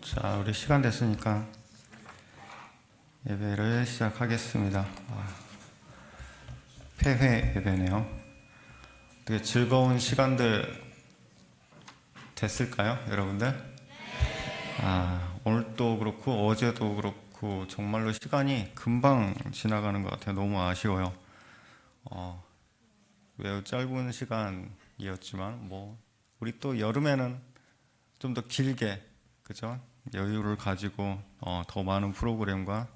자, 우리 시간 됐으니까 예배를 시작하겠습니다. 폐회 예배네요. 되게 즐거운 시간들 됐을까요, 여러분들? 오늘도 그렇고 어제도 그렇고 정말로 시간이 금방 지나가는 것 같아요. 너무 아쉬워요. 매우 짧은 시간이었지만 우리 또 여름에는 좀 더 길게, 그죠? 여유를 가지고 더 많은 프로그램과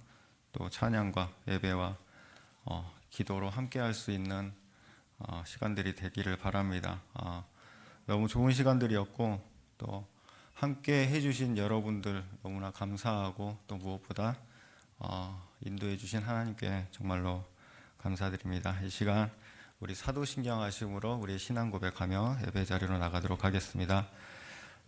또 찬양과 예배와 기도로 함께 할 수 있는 시간들이 되기를 바랍니다. 너무 좋은 시간들이었고 또 함께 해주신 여러분들 너무나 감사하고 또 무엇보다 인도해 주신 하나님께 정말로 감사드립니다. 이 시간 우리 사도신경 하심으로 우리 신앙 고백하며 예배 자리로 나가도록 하겠습니다.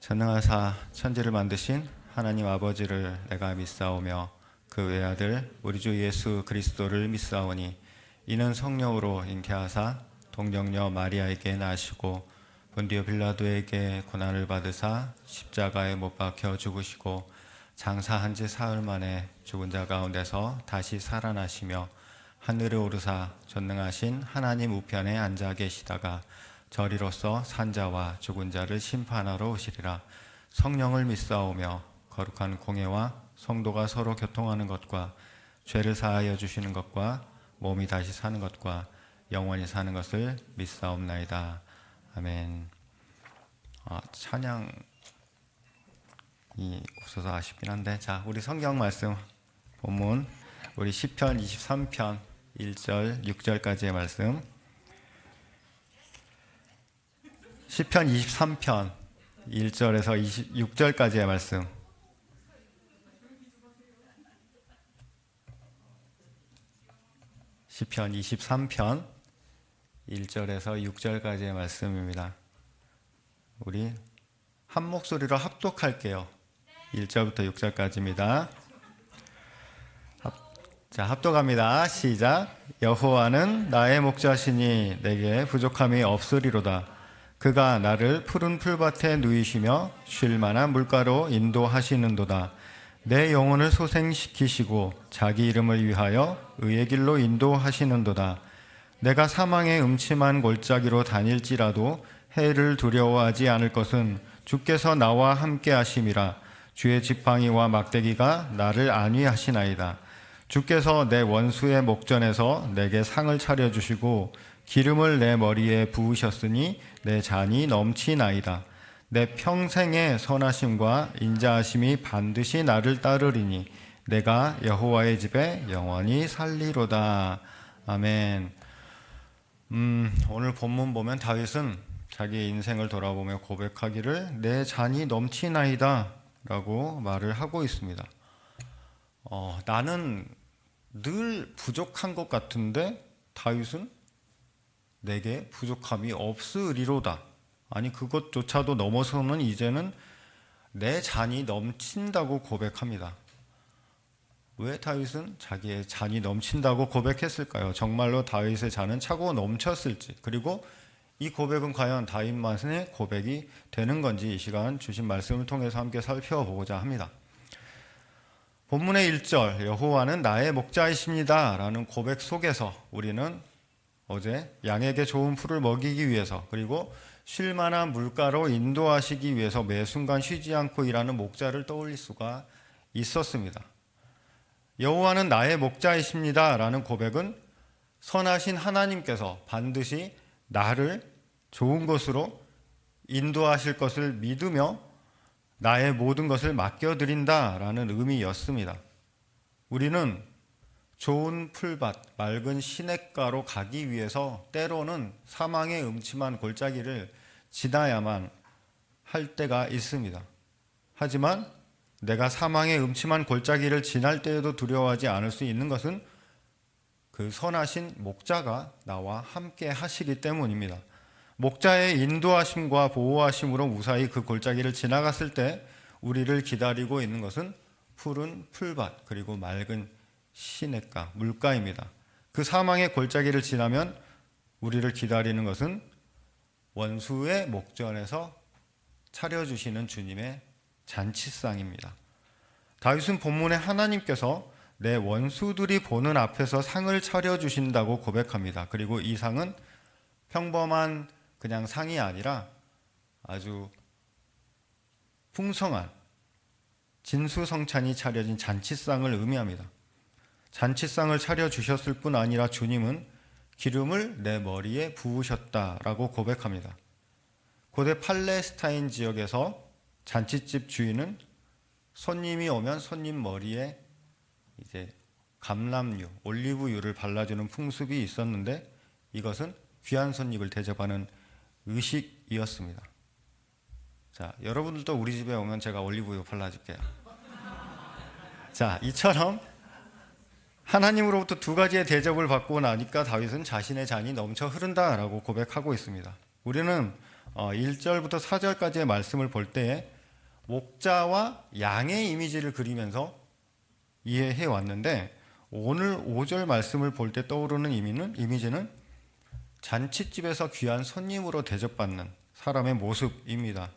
전능하사 천지를 만드신 하나님 아버지를 내가 믿사오며 그 외아들 우리 주 예수 그리스도를 믿사오니 이는 성령으로 잉태하사 동정녀 마리아에게 나시고 본디오 빌라도에게 고난을 받으사 십자가에 못 박혀 죽으시고 장사한 지 사흘 만에 죽은 자 가운데서 다시 살아나시며 하늘에 오르사 전능하신 하나님 우편에 앉아 계시다가 저리로서 산자와 죽은 자를 심판하러 오시리라. 성령을 믿사오며 거룩한 공예와 성도가 서로 교통하는 것과 죄를 사하여 주시는 것과 몸이 다시 사는 것과 영원히 사는 것을 믿사옵나이다. 아멘. 찬양이 없어서 아쉽긴 한데, 자, 우리 성경 말씀 본문 우리 시편 23편 1절 6절까지의 말씀, 시편 23편 1절에서 26절까지의 말씀, 시편 23편 1절에서 6절까지의 말씀입니다. 우리 한 목소리로 합독할게요. 1절부터 6절까지입니다. 자, 합독합니다. 시작. 여호와는 나의 목자시니 내게 부족함이 없으리로다. 그가 나를 푸른 풀밭에 누이시며 쉴 만한 물가로 인도하시는도다. 내 영혼을 소생시키시고 자기 이름을 위하여 의의 길로 인도하시는도다. 내가 사망의 음침한 골짜기로 다닐지라도 해를 두려워하지 않을 것은 주께서 나와 함께 하심이라. 주의 지팡이와 막대기가 나를 안위하시나이다. 주께서 내 원수의 목전에서 내게 상을 차려주시고 기름을 내 머리에 부으셨으니 내 잔이 넘치나이다. 내 평생의 선하심과 인자하심이 반드시 나를 따르리니 내가 여호와의 집에 영원히 살리로다. 아멘. 오늘 본문 보면 다윗은 자기의 인생을 돌아보며 고백하기를 내 잔이 넘치나이다 라고 말을 하고 있습니다. 나는 늘 부족한 것 같은데 다윗은 내게 부족함이 없으리로다. 아니, 그것조차도 넘어서는 이제는 내 잔이 넘친다고 고백합니다. 왜 다윗은 자기의 잔이 넘친다고 고백했을까요? 정말로 다윗의 잔은 차고 넘쳤을지, 그리고 이 고백은 과연 다윗만의 고백이 되는 건지 이 시간 주신 말씀을 통해서 함께 살펴보고자 합니다. 본문의 1절 여호와는 나의 목자이십니다 라는 고백 속에서 우리는 어제 양에게 좋은 풀을 먹이기 위해서, 그리고 쉴 만한 물가로 인도하시기 위해서 매 순간 쉬지 않고 일하는 목자를 떠올릴 수가 있었습니다. 여호와는 나의 목자이십니다 라는 고백은 선하신 하나님께서 반드시 나를 좋은 곳으로 인도하실 것을 믿으며 나의 모든 것을 맡겨드린다 라는 의미였습니다. 우리는 좋은 풀밭, 맑은 시냇가로 가기 위해서 때로는 사망의 음침한 골짜기를 지나야만 할 때가 있습니다. 하지만 내가 사망의 음침한 골짜기를 지날 때에도 두려워하지 않을 수 있는 것은 그 선하신 목자가 나와 함께 하시기 때문입니다. 목자의 인도하심과 보호하심으로 무사히 그 골짜기를 지나갔을 때 우리를 기다리고 있는 것은 푸른 풀밭 그리고 맑은 시냇가, 물가입니다. 그 사망의 골짜기를 지나면 우리를 기다리는 것은 원수의 목전에서 차려주시는 주님의 잔치상입니다. 다윗은 본문에 하나님께서 내 원수들이 보는 앞에서 상을 차려주신다고 고백합니다. 그리고 이 상은 평범한 그냥 상이 아니라 아주 풍성한 진수성찬이 차려진 잔치상을 의미합니다. 잔치상을 차려주셨을 뿐 아니라 주님은 기름을 내 머리에 부으셨다라고 고백합니다. 고대 팔레스타인 지역에서 잔치집 주인은 손님이 오면 손님 머리에 이제 감람유, 올리브유를 발라주는 풍습이 있었는데 이것은 귀한 손님을 대접하는 의식이었습니다. 자, 여러분들도 우리 집에 오면 제가 올리브유 발라줄게요. 자, 이처럼 하나님으로부터 두 가지의 대접을 받고 나니까 다윗은 자신의 잔이 넘쳐 흐른다라고 고백하고 있습니다. 우리는 1절부터 4절까지의 말씀을 볼 때에 목자와 양의 이미지를 그리면서 이해해 왔는데 오늘 5절 말씀을 볼 때 떠오르는 이미지는 잔치집에서 귀한 손님으로 대접받는 사람의 모습입니다.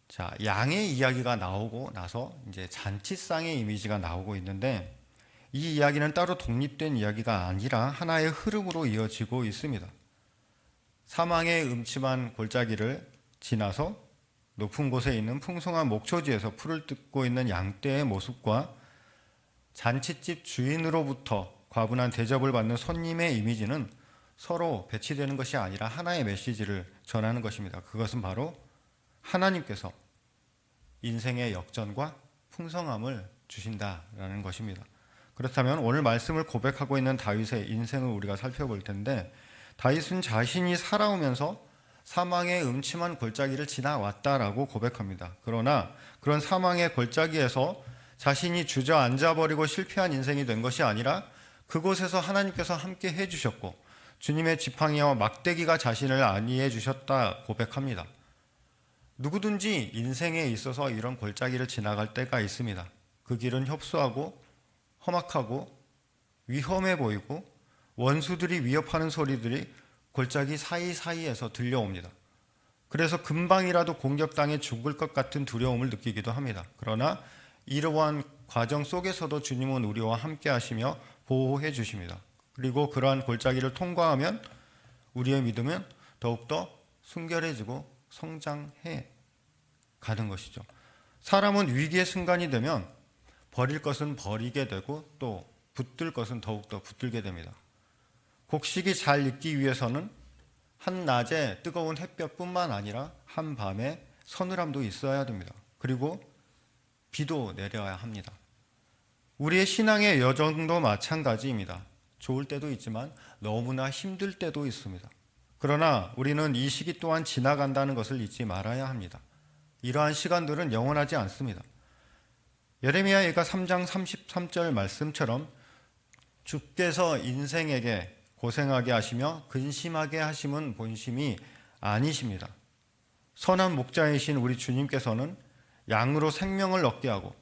자, 양의 이야기가 나오고 나서 이제 잔치상의 이미지가 나오고 있는데 이 이야기는 따로 독립된 이야기가 아니라 하나의 흐름으로 이어지고 있습니다. 사망의 음침한 골짜기를 지나서 높은 곳에 있는 풍성한 목초지에서 풀을 뜯고 있는 양떼의 모습과 잔치집 주인으로부터 과분한 대접을 받는 손님의 이미지는 서로 배치되는 것이 아니라 하나의 메시지를 전하는 것입니다. 그것은 바로 하나님께서 인생의 역전과 풍성함을 주신다라는 것입니다. 그렇다면 오늘 말씀을 고백하고 있는 다윗의 인생을 우리가 살펴볼 텐데 다윗은 자신이 살아오면서 사망의 음침한 골짜기를 지나왔다라고 고백합니다. 그러나 그런 사망의 골짜기에서 자신이 주저앉아버리고 실패한 인생이 된 것이 아니라 그곳에서 하나님께서 함께 해주셨고 주님의 지팡이와 막대기가 자신을 안위해 주셨다 고백합니다. 누구든지 인생에 있어서 이런 골짜기를 지나갈 때가 있습니다. 그 길은 협소하고 험악하고 위험해 보이고 원수들이 위협하는 소리들이 골짜기 사이사이에서 들려옵니다. 그래서 금방이라도 공격당해 죽을 것 같은 두려움을 느끼기도 합니다. 그러나 이러한 과정 속에서도 주님은 우리와 함께 하시며 보호해 주십니다. 그리고 그러한 골짜기를 통과하면 우리의 믿음은 더욱더 순결해지고 성장해 가는 것이죠. 사람은 위기의 순간이 되면 버릴 것은 버리게 되고 또 붙들 것은 더욱더 붙들게 됩니다. 곡식이 잘 익기 위해서는 한낮에 뜨거운 햇볕뿐만 아니라 한밤에 서늘함도 있어야 됩니다. 그리고 비도 내려야 합니다. 우리의 신앙의 여정도 마찬가지입니다. 좋을 때도 있지만 너무나 힘들 때도 있습니다. 그러나 우리는 이 시기 또한 지나간다는 것을 잊지 말아야 합니다. 이러한 시간들은 영원하지 않습니다. 예레미야 예가 3장 33절 말씀처럼 주께서 인생에게 고생하게 하시며 근심하게 하심은 본심이 아니십니다. 선한 목자이신 우리 주님께서는 양으로 생명을 얻게 하고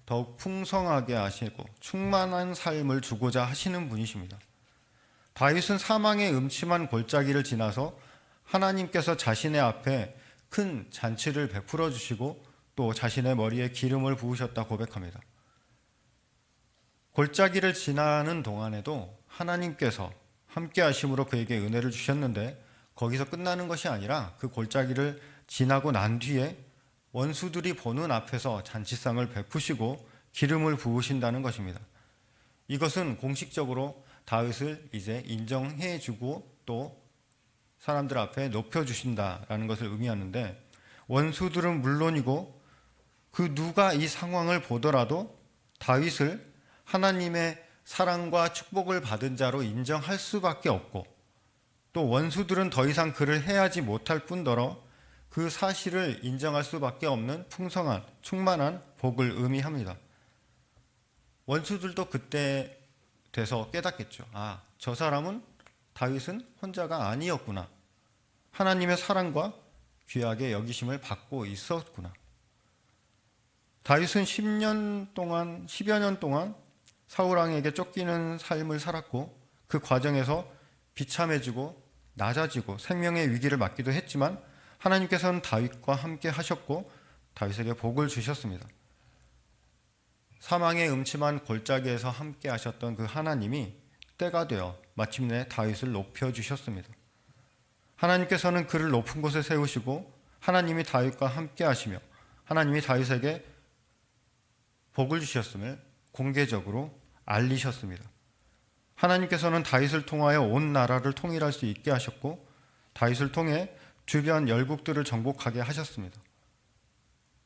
더욱 풍성하게 하시고 충만한 삶을 주고자 하시는 분이십니다. 다윗은 사망의 음침한 골짜기를 지나서 하나님께서 자신의 앞에 큰 잔치를 베풀어 주시고 또 자신의 머리에 기름을 부으셨다 고백합니다. 골짜기를 지나는 동안에도 하나님께서 함께 하심으로 그에게 은혜를 주셨는데 거기서 끝나는 것이 아니라 그 골짜기를 지나고 난 뒤에 원수들이 보는 앞에서 잔치상을 베푸시고 기름을 부으신다는 것입니다. 이것은 공식적으로 다윗을 이제 인정해 주고 또 사람들 앞에 높여주신다라는 것을 의미하는데 원수들은 물론이고 그 누가 이 상황을 보더라도 다윗을 하나님의 사랑과 축복을 받은 자로 인정할 수밖에 없고 또 원수들은 더 이상 그를 해하지 못할 뿐더러 그 사실을 인정할 수밖에 없는 풍성한 충만한 복을 의미합니다. 원수들도 그때 돼서 깨닫겠죠. 아, 저 사람은 다윗은 혼자가 아니었구나. 하나님의 사랑과 귀하게 여기심을 받고 있었구나. 다윗은 10여 년 동안 사울왕에게 쫓기는 삶을 살았고 그 과정에서 비참해지고 낮아지고 생명의 위기를 맞기도 했지만 하나님께서는 다윗과 함께 하셨고 다윗에게 복을 주셨습니다. 사망의 음침한 골짜기에서 함께 하셨던 그 하나님이 때가 되어 마침내 다윗을 높여주셨습니다. 하나님께서는 그를 높은 곳에 세우시고 하나님이 다윗과 함께 하시며 하나님이 다윗에게 복을 주셨음을 공개적으로 알리셨습니다. 하나님께서는 다윗을 통하여 온 나라를 통일할 수 있게 하셨고 다윗을 통해 주변 열국들을 정복하게 하셨습니다.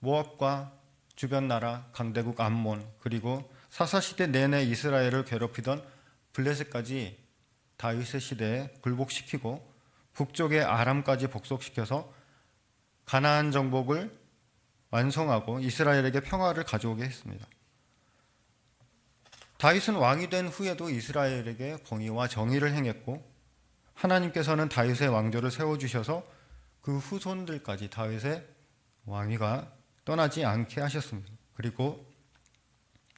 모압과 주변 나라 강대국 암몬 그리고 사사시대 내내 이스라엘을 괴롭히던 블레셋까지 다윗의 시대에 굴복시키고 북쪽의 아람까지 복속시켜서 가나안 정복을 완성하고 이스라엘에게 평화를 가져오게 했습니다. 다윗은 왕이 된 후에도 이스라엘에게 공의와 정의를 행했고 하나님께서는 다윗의 왕조를 세워주셔서 그 후손들까지 다윗의 왕위가 떠나지 않게 하셨습니다. 그리고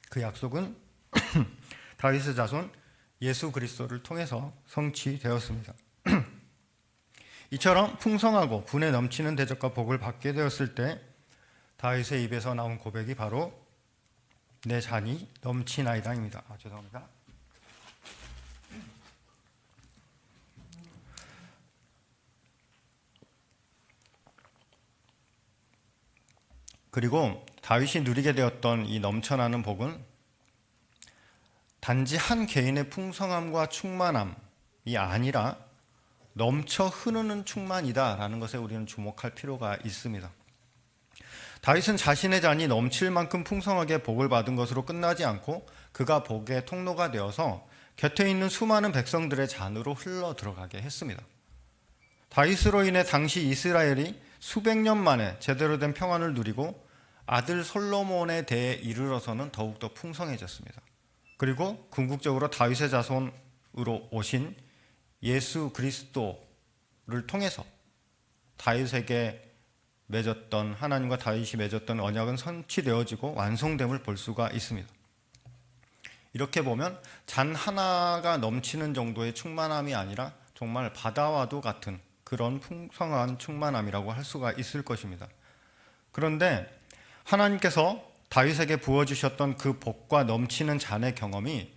그 약속은 다윗의 자손 예수 그리스도를 통해서 성취되었습니다. 이처럼 풍성하고 분에 넘치는 대접과 복을 받게 되었을 때 다윗의 입에서 나온 고백이 바로 내 잔이 넘치나이다입니다. 죄송합니다. 그리고 다윗이 누리게 되었던 이 넘쳐나는 복은 단지 한 개인의 풍성함과 충만함이 아니라 넘쳐 흐르는 충만이다라는 것에 우리는 주목할 필요가 있습니다. 다윗은 자신의 잔이 넘칠 만큼 풍성하게 복을 받은 것으로 끝나지 않고 그가 복의 통로가 되어서 곁에 있는 수많은 백성들의 잔으로 흘러 들어가게 했습니다. 다윗으로 인해 당시 이스라엘이 수백 년 만에 제대로 된 평안을 누리고 아들 솔로몬에 대해 이르러서는 더욱더 풍성해졌습니다. 그리고 궁극적으로 다윗의 자손으로 오신 예수 그리스도를 통해서 다윗에게 맺었던 하나님과 다윗이 맺었던 언약은 성취되어지고 완성됨을 볼 수가 있습니다. 이렇게 보면 잔 하나가 넘치는 정도의 충만함이 아니라 정말 바다와도 같은 그런 풍성한 충만함이라고 할 수가 있을 것입니다. 그런데 하나님께서 다윗에게 부어주셨던 그 복과 넘치는 잔의 경험이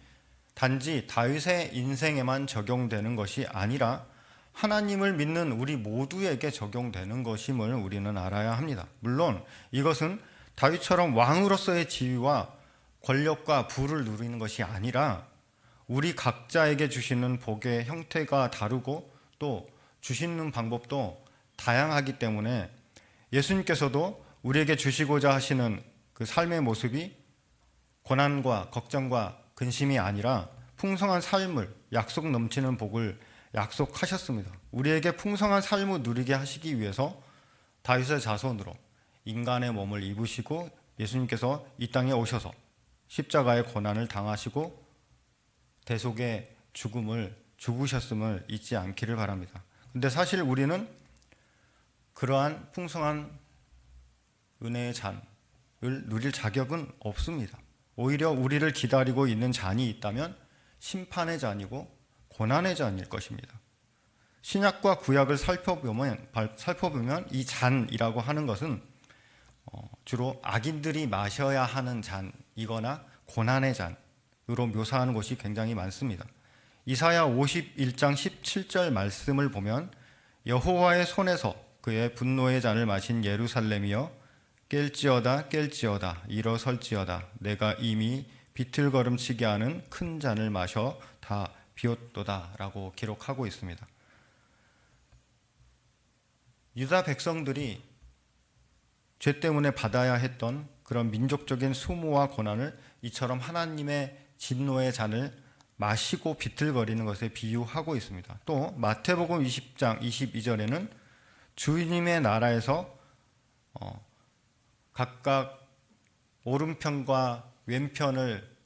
단지 다윗의 인생에만 적용되는 것이 아니라 하나님을 믿는 우리 모두에게 적용되는 것임을 우리는 알아야 합니다. 물론 이것은 다윗처럼 왕으로서의 지위와 권력과 부를 누리는 것이 아니라 우리 각자에게 주시는 복의 형태가 다르고 또 주시는 방법도 다양하기 때문에 예수님께서도 우리에게 주시고자 하시는 그 삶의 모습이 고난과 걱정과 근심이 아니라 풍성한 삶을, 약속 넘치는 복을 약속하셨습니다. 우리에게 풍성한 삶을 누리게 하시기 위해서 다윗의 자손으로 인간의 몸을 입으시고 예수님께서 이 땅에 오셔서 십자가의 고난을 당하시고 대속의 죽음을 죽으셨음을 잊지 않기를 바랍니다. 근데 사실 우리는 그러한 풍성한 은혜의 잔을 누릴 자격은 없습니다. 오히려 우리를 기다리고 있는 잔이 있다면 심판의 잔이고 고난의 잔일 것입니다. 신약과 구약을 살펴보면 이 잔이라고 하는 것은 주로 악인들이 마셔야 하는 잔이거나 고난의 잔으로 묘사하는 것이 굉장히 많습니다. 이사야 51장 17절 말씀을 보면 여호와의 손에서 그의 분노의 잔을 마신 예루살렘이여 깰지어다 깰지어다 일어설지어다 내가 이미 비틀거름치게 하는 큰 잔을 마셔 다 비웠도다 라고 기록하고 있습니다. 유다 백성들이 죄 때문에 받아야 했던 그런 민족적인 수모와 고난을 이처럼 하나님의 진노의 잔을 마시고 비틀거리는 것에 비유하고 있습니다. 또 마태복음 20장 22절에는 주님의 나라에서 각각 오른편과 왼편을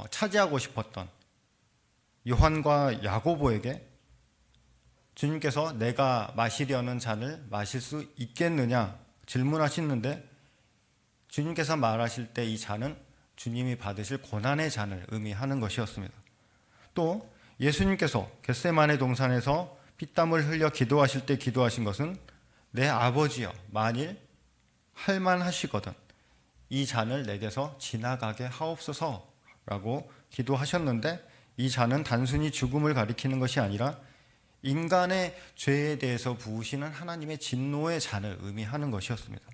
차지하고 싶었던 요한과 야고보에게 주님께서 내가 마시려는 잔을 마실 수 있겠느냐 질문하시는데 주님께서 말하실 때 이 잔은 주님이 받으실 고난의 잔을 의미하는 것이었습니다. 또 예수님께서 겟세마네 동산에서 피땀을 흘려 기도하실 때 기도하신 것은 내 아버지여 만일 할만하시거든 이 잔을 내게서 지나가게 하옵소서라고 기도하셨는데, 이 잔은 단순히 죽음을 가리키는 것이 아니라 인간의 죄에 대해서 부으시는 하나님의 진노의 잔을 의미하는 것이었습니다.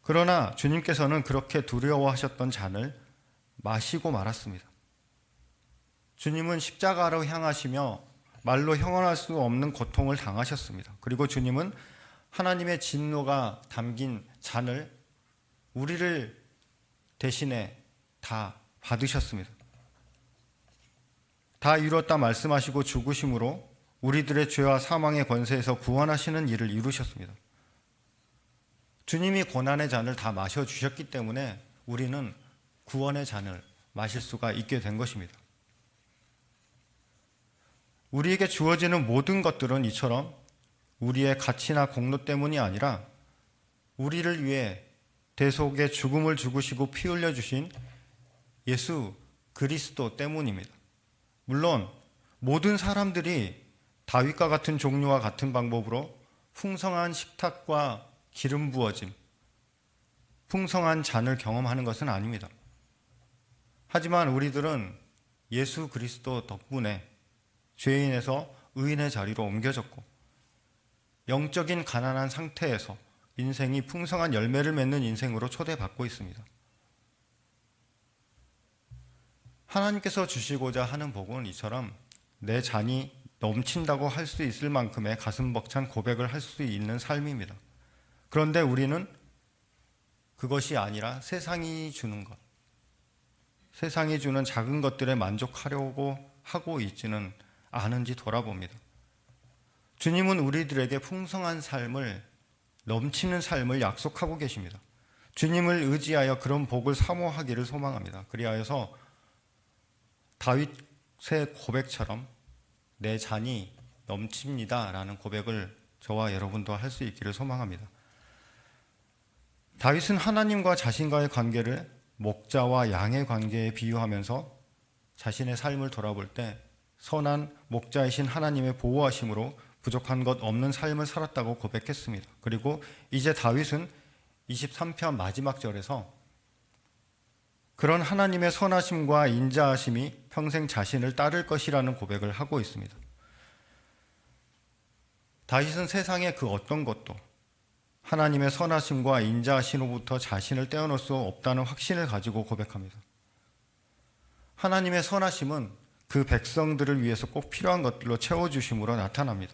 그러나 주님께서는 그렇게 두려워하셨던 잔을 마시고 말았습니다. 주님은 십자가로 향하시며 말로 형언할 수 없는 고통을 당하셨습니다. 그리고 주님은 하나님의 진노가 담긴 잔을 우리를 대신에 다 받으셨습니다. 다 이루었다 말씀하시고 죽으심으로 우리들의 죄와 사망의 권세에서 구원하시는 일을 이루셨습니다. 주님이 고난의 잔을 다 마셔주셨기 때문에 우리는 구원의 잔을 마실 수가 있게 된 것입니다. 우리에게 주어지는 모든 것들은 이처럼 우리의 가치나 공로 때문이 아니라 우리를 위해 대속의 죽음을 죽으시고 피 흘려주신 예수 그리스도 때문입니다. 물론 모든 사람들이 다윗과 같은 종류와 같은 방법으로 풍성한 식탁과 기름 부어짐, 풍성한 잔을 경험하는 것은 아닙니다. 하지만 우리들은 예수 그리스도 덕분에 죄인에서 의인의 자리로 옮겨졌고, 영적인 가난한 상태에서 인생이 풍성한 열매를 맺는 인생으로 초대받고 있습니다. 하나님께서 주시고자 하는 복은 이처럼 내 잔이 넘친다고 할 수 있을 만큼의 가슴 벅찬 고백을 할 수 있는 삶입니다. 그런데 우리는 그것이 아니라 세상이 주는 것, 세상이 주는 작은 것들에 만족하려고 하고 있지는 않은지 돌아봅니다. 주님은 우리들에게 풍성한 삶을, 넘치는 삶을 약속하고 계십니다. 주님을 의지하여 그런 복을 사모하기를 소망합니다. 그리하여서 다윗의 고백처럼 내 잔이 넘칩니다 라는 고백을 저와 여러분도 할 수 있기를 소망합니다. 다윗은 하나님과 자신과의 관계를 목자와 양의 관계에 비유하면서 자신의 삶을 돌아볼 때 선한 목자이신 하나님의 보호하심으로 부족한 것 없는 삶을 살았다고 고백했습니다. 그리고 이제 다윗은 23편 마지막 절에서 그런 하나님의 선하심과 인자하심이 평생 자신을 따를 것이라는 고백을 하고 있습니다. 다윗은 세상의 그 어떤 것도 하나님의 선하심과 인자하심으로부터 자신을 떼어놓을 수 없다는 확신을 가지고 고백합니다. 하나님의 선하심은 그 백성들을 위해서 꼭 필요한 것들로 채워주심으로 나타납니다.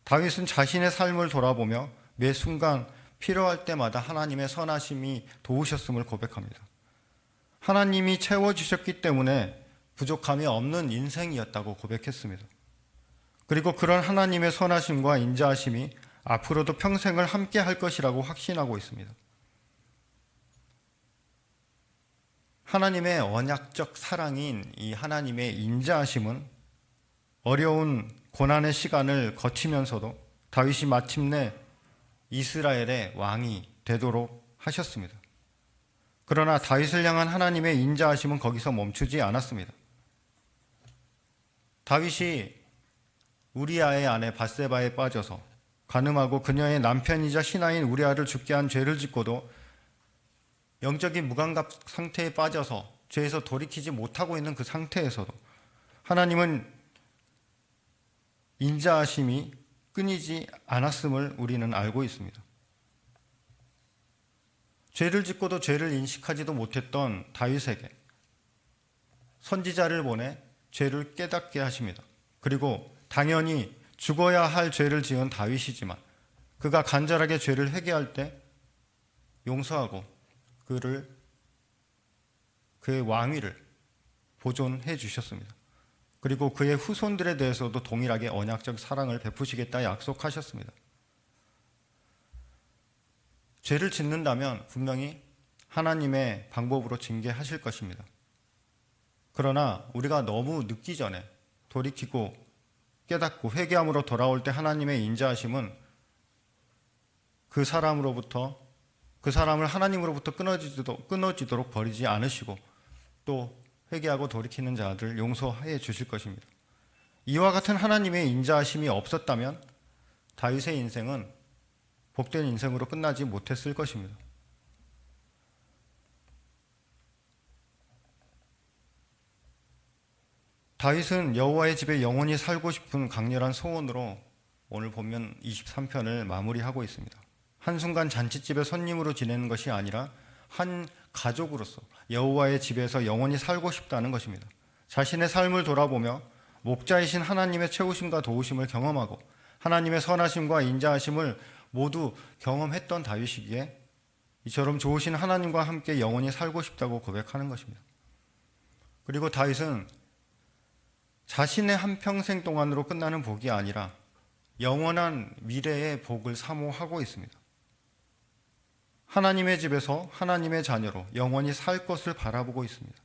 다윗은 자신의 삶을 돌아보며 매 순간 필요할 때마다 하나님의 선하심이 도우셨음을 고백합니다. 하나님이 채워주셨기 때문에 부족함이 없는 인생이었다고 고백했습니다. 그리고 그런 하나님의 선하심과 인자하심이 앞으로도 평생을 함께 할 것이라고 확신하고 있습니다. 하나님의 언약적 사랑인 이 하나님의 인자하심은 어려운 고난의 시간을 거치면서도 다윗이 마침내 이스라엘의 왕이 되도록 하셨습니다. 그러나 다윗을 향한 하나님의 인자하심은 거기서 멈추지 않았습니다. 다윗이 우리아의 아내 밧세바에 빠져서 간음하고 그녀의 남편이자 신하인 우리아를 죽게 한 죄를 짓고도 영적인 무감각 상태에 빠져서 죄에서 돌이키지 못하고 있는 그 상태에서도 하나님은 인자하심이 끊이지 않았음을 우리는 알고 있습니다. 죄를 짓고도 죄를 인식하지도 못했던 다윗에게 선지자를 보내 죄를 깨닫게 하십니다. 그리고 당연히 죽어야 할 죄를 지은 다윗이지만 그가 간절하게 죄를 회개할 때 용서하고 그의 왕위를 보존해 주셨습니다. 그리고 그의 후손들에 대해서도 동일하게 언약적 사랑을 베푸시겠다 약속하셨습니다. 죄를 짓는다면 분명히 하나님의 방법으로 징계하실 것입니다. 그러나 우리가 너무 늦기 전에 돌이키고 깨닫고 회개함으로 돌아올 때 하나님의 인자하심은 그 사람을 하나님으로부터 끊어지도록 버리지 않으시고 또 회개하고 돌이키는 자들 용서해 주실 것입니다. 이와 같은 하나님의 인자하심이 없었다면 다윗의 인생은 복된 인생으로 끝나지 못했을 것입니다. 다윗은 여호와의 집에 영원히 살고 싶은 강렬한 소원으로 오늘 본문 23편을 마무리하고 있습니다. 한순간 잔치집에 손님으로 지내는 것이 아니라 한 가족으로서 여호와의 집에서 영원히 살고 싶다는 것입니다. 자신의 삶을 돌아보며 목자이신 하나님의 채우심과 도우심을 경험하고 하나님의 선하심과 인자하심을 모두 경험했던 다윗이기에 이처럼 좋으신 하나님과 함께 영원히 살고 싶다고 고백하는 것입니다. 그리고 다윗은 자신의 한평생 동안으로 끝나는 복이 아니라 영원한 미래의 복을 사모하고 있습니다. 하나님의 집에서 하나님의 자녀로 영원히 살 것을 바라보고 있습니다.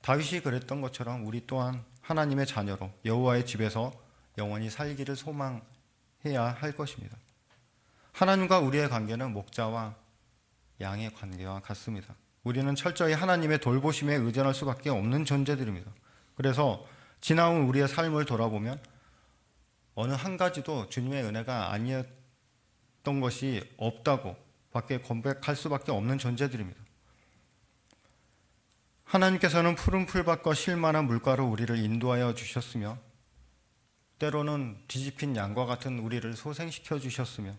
다윗이 그랬던 것처럼 우리 또한 하나님의 자녀로 여호와의 집에서 영원히 살기를 소망해야 할 것입니다. 하나님과 우리의 관계는 목자와 양의 관계와 같습니다. 우리는 철저히 하나님의 돌보심에 의존할 수밖에 없는 존재들입니다. 그래서 지나온 우리의 삶을 돌아보면 어느 한 가지도 주님의 은혜가 아니었던 것이 없다고 밖에 고백할 수밖에 없는 존재들입니다. 하나님께서는 푸른 풀밭과 쉴만한 물가로 우리를 인도하여 주셨으며 때로는 뒤집힌 양과 같은 우리를 소생시켜 주셨으며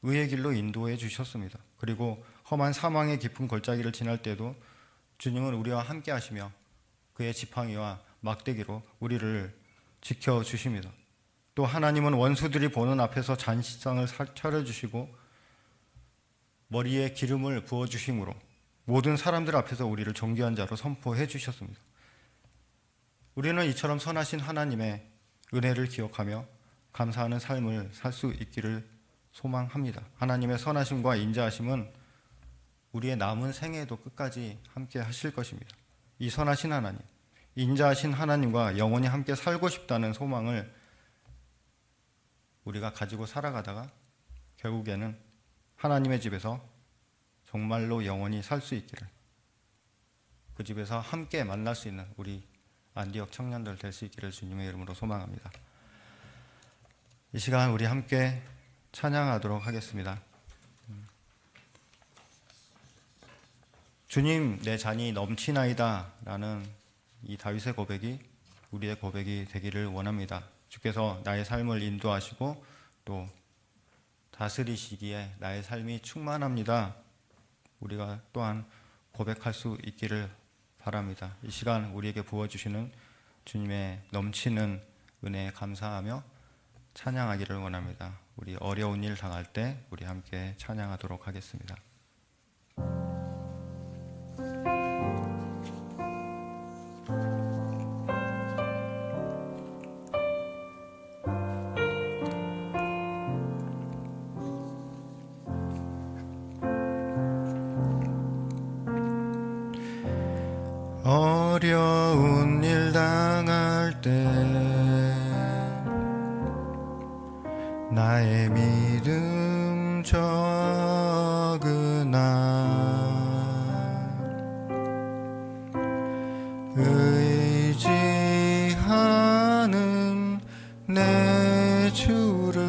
의의 길로 인도해 주셨습니다. 그리고 험한 사망의 깊은 골짜기를 지날 때도 주님은 우리와 함께 하시며 그의 지팡이와 막대기로 우리를 지켜주십니다. 또 하나님은 원수들이 보는 앞에서 잔치상을 차려주시고 머리에 기름을 부어주심으로 모든 사람들 앞에서 우리를 존귀한 자로 선포해 주셨습니다. 우리는 이처럼 선하신 하나님의 은혜를 기억하며 감사하는 삶을 살 수 있기를 소망합니다. 하나님의 선하심과 인자하심은 우리의 남은 생애에도 끝까지 함께 하실 것입니다. 이 선하신 하나님, 인자하신 하나님과 영원히 함께 살고 싶다는 소망을 우리가 가지고 살아가다가 결국에는 하나님의 집에서 정말로 영원히 살 수 있기를, 그 집에서 함께 만날 수 있는 우리 안디옥 청년들 될 수 있기를 주님의 이름으로 소망합니다. 이 시간 우리 함께 찬양하도록 하겠습니다. 주님 내 잔이 넘치나이다 라는 이 다윗의 고백이 우리의 고백이 되기를 원합니다. 주께서 나의 삶을 인도하시고 또 다스리시기에 나의 삶이 충만합니다. 우리가 또한 고백할 수 있기를 바랍니다. 이 시간 우리에게 부어주시는 주님의 넘치는 은혜에 감사하며 찬양하기를 원합니다. 우리 어려운 일 당할 때 우리 함께 찬양하도록 하겠습니다. 어려운 일 당할 때 나의 믿음 적으나 의지하는 내 주를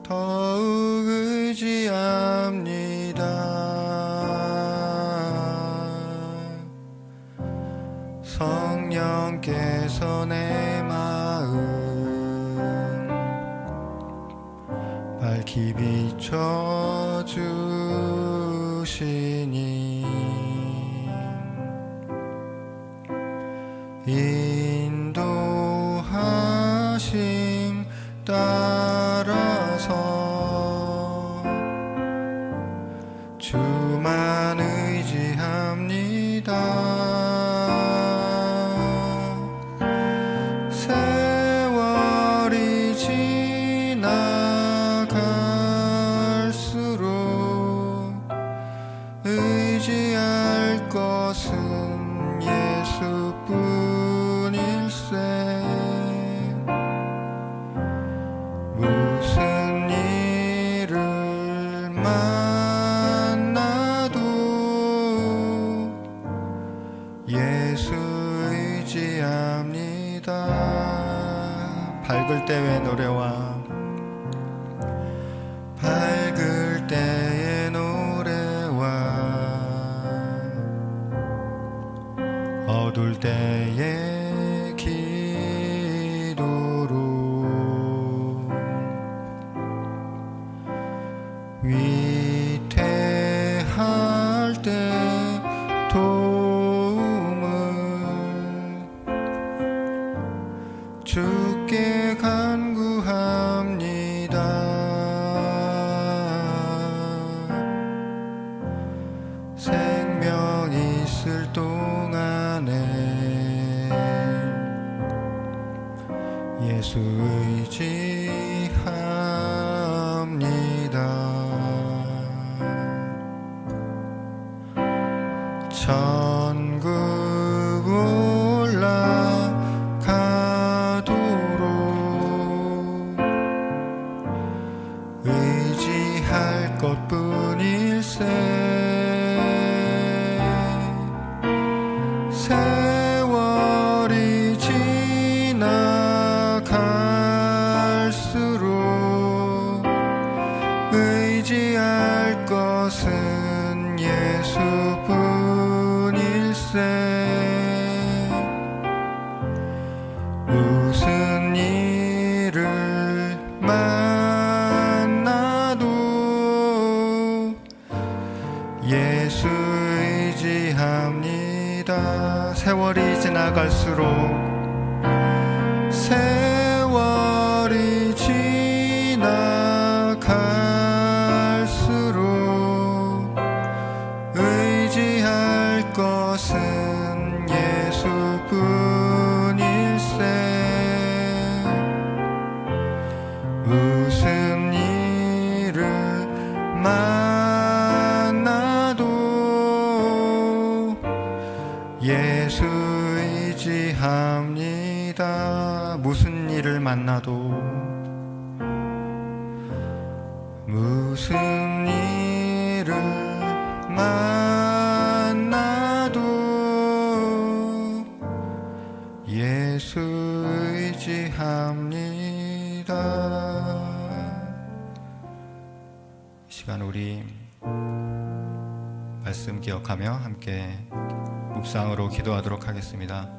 더욱 의지합니다. 성령께서 내 마음 밝히 비춰주시니 인도하심 따라서 주만 의지합니다. 세월이 지나갈수록 의지할 것은 예수뿐일세. 무슨 일을 만나도 예수 의지합니다. 밝을 때의 노래와 밝을 때의 노래와 어둘 때의 기도로 위태할 때 도움을 주께 간구합니다. 생명 있을 동안에 예수 의지합니다. 천국 올라가도록 의지할 것뿐일세. 세월이 지나갈수록 의지할 것은 예수뿐일세. 무슨 일을 만나도 예수 의지합니다. 세월이 지나갈수록 세월이 지나갈수록 의지할 것은 예수뿐일세. 무슨 일을 만나도 예수 의지합니다. 무슨 일을 만나도 무슨 일을 만나도 예수 의지합니다. 이 시간 우리 말씀 기억하며 함께 묵상으로 기도하도록 하겠습니다.